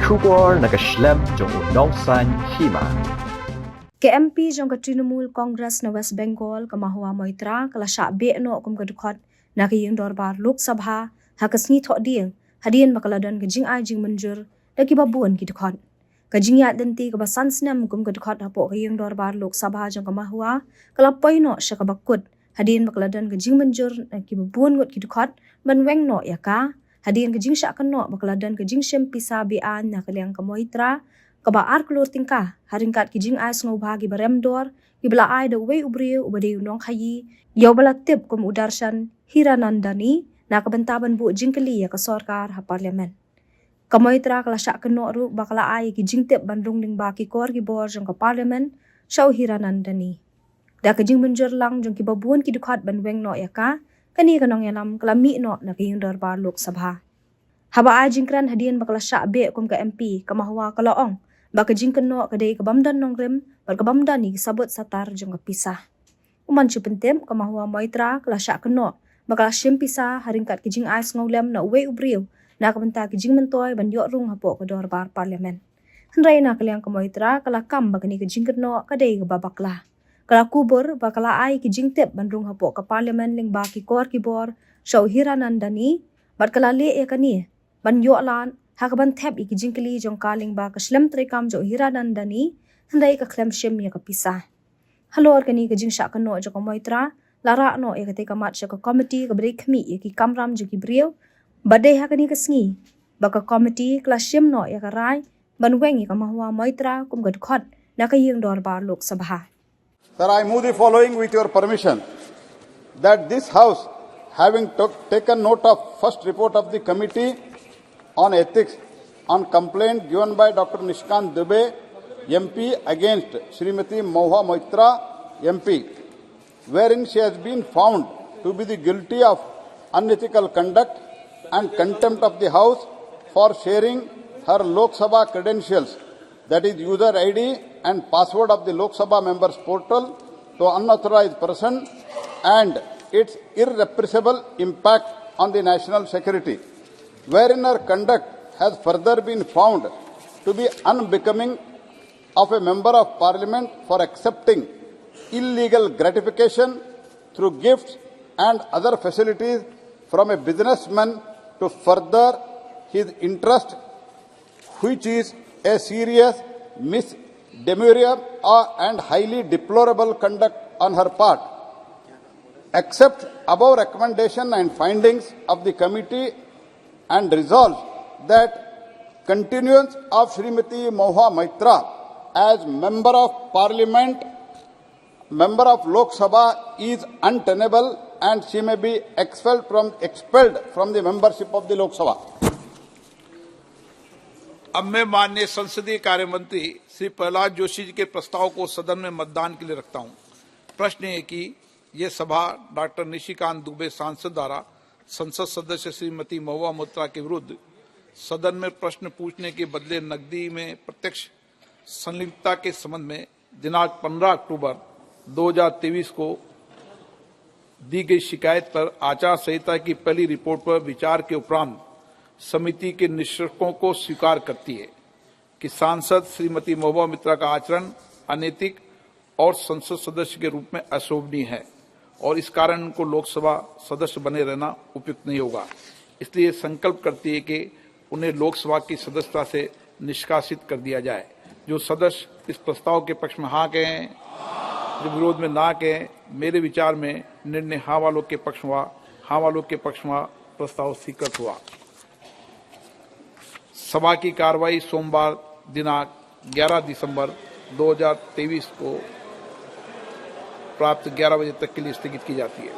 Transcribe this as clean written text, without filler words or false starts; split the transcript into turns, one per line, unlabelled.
Kubor nakaslem jong udongsan Hima.
KMP jong Trinamul Congress na West Bengal ka Mahua Moitra kala Shah be no kum kadukot na kiyeng dorbar Lok Sabha hakasngi thok ding Hadien makaladan kajing ai jing manjur da kibabuan kidukot kajing ya denti ka basan snam kum kadukot hapo kiyeng dorbar Lok Sabha jong ka Mahua kala poino sya ka bakut Hadien makaladan kajing manjur na kibabuan ngot kidukot banweng no ya ka Hadien kajing sya kano makaladan kajing syem pisa bean na kaliang ka Moitra kabaar kelur tingkah haringkat kijing ai sngo bagi baremdor ibla ai da wei ubriu ubade unong khayi yaw bala tip kum udarshan hiranandani na kabentaban bu jingkeli ya ka sarkar ha parliament kamoitra kala syak keno ru bakala ai kijing tip bandung ning baki kor ki bor jong ka parliament shaw hiranandani da kijing benjur lang jong ki babuan ki dukhat banweng no ya ka kani kanong yanam klami no na kiyeng darbar Lok Sabha haba ai jingkran Hadien bakala syak be kum ka MP ka Mahua kalaong baka jingkeno kadai kabamdan nongrem berkabamdan ni sabut satar jong pisah uman chupentem ka Mahua Moitra kala syak keno bakala syem pisah haringkat kijing ais ngolem na uwe ubriu na kabenta kijing mentoy banyo rung hapo ka dorbar parliament hendrai na kaliang ka Moitra kala kam bagani kijing keno kadai babakla kala kubur bakala ai kijing tep bandrung hapo ka parliament ling baki kor kibor shaw hiranandani bakala le ya kani banyo lan hakaban thep ikijing kali jong kaling ba ka slem trekam jo hiranandani handai ka klem shem ya ka pisah halor kani kajing syak kano jo ka Moitra lara no ya ka te kamat sya ka committee ka bri khmi ya ki kamram jo ki brio badai hakani ka sngi ba ka committee kla shem no ya ka rai banweng ya ka Mahua Moitra kum gad khot na ka yeng dorbar Lok Sabha.
Sir, I move the following with your permission that this house having taken note of first report of the committee on ethics on complaint given by Dr. Nishkant Dubey, MP, against Srimati Mahua Moitra, MP, wherein she has been found to be the guilty of unethical conduct and contempt of the House for sharing her Lok Sabha credentials, that is user ID and password of the Lok Sabha members portal to unauthorized person and its irrepressible impact on the national security, wherein her conduct has further been found to be unbecoming of a member of parliament for accepting illegal gratification through gifts and other facilities from a businessman to further his interest, which is a serious misdemeanor and highly deplorable conduct on her part. Accept above recommendation and findings of the committee and resolves that continuance of Srimati Mahua Moitra as Member of Parliament, Member of Lok Sabha is untenable and she may be expelled from the membership of the Lok Sabha.
अब मैं माननीय संसदीय कार्य मंत्री श्री प्रहलाद जोशी जी के प्रस्ताव को सदन में मतदान के लिए रखता हूं। प्रश्न है कि यह सभा डॉक्टर निशिकांत दुबे सांसद द्वारा संसद सदस्य श्रीमती महुआ मोत्रा के विरुद्ध सदन में प्रश्न पूछने के बदले नकदी में प्रत्यक्ष संलिप्तता के संबंध में दिनांक 15 अक्टूबर 2023 को दी गई शिकायत पर आचार संहिता की पहली रिपोर्ट पर विचार के उपरांत समिति के निष्कर्षों को स्वीकार करती है कि सांसद श्रीमती महुआ मोत्रा का आचरण अनैतिक और संसद सदस्य के रूप में अशोभनीय है और इस कारण उनको लोकसभा सदस्य बने रहना उपयुक्त नहीं होगा। इसलिए संकल्प करती है कि उन्हें लोकसभा की सदस्यता से निष्कासित कर दिया जाए। जो सदस्य इस प्रस्ताव के पक्ष में हाँ कहें, जो विरोध में ना कहें, मेरे विचार में निर्णय हाँ वालों के पक्ष हुआ। हाँ वालों के पक्ष में प्रस्ताव स्वीकृत हुआ। सभा की कार्रवाई सोमवार दिनांक 11 दिसंबर 2023 को प्राप्त 11 बजे तक के लिए स्थगित की जाती है।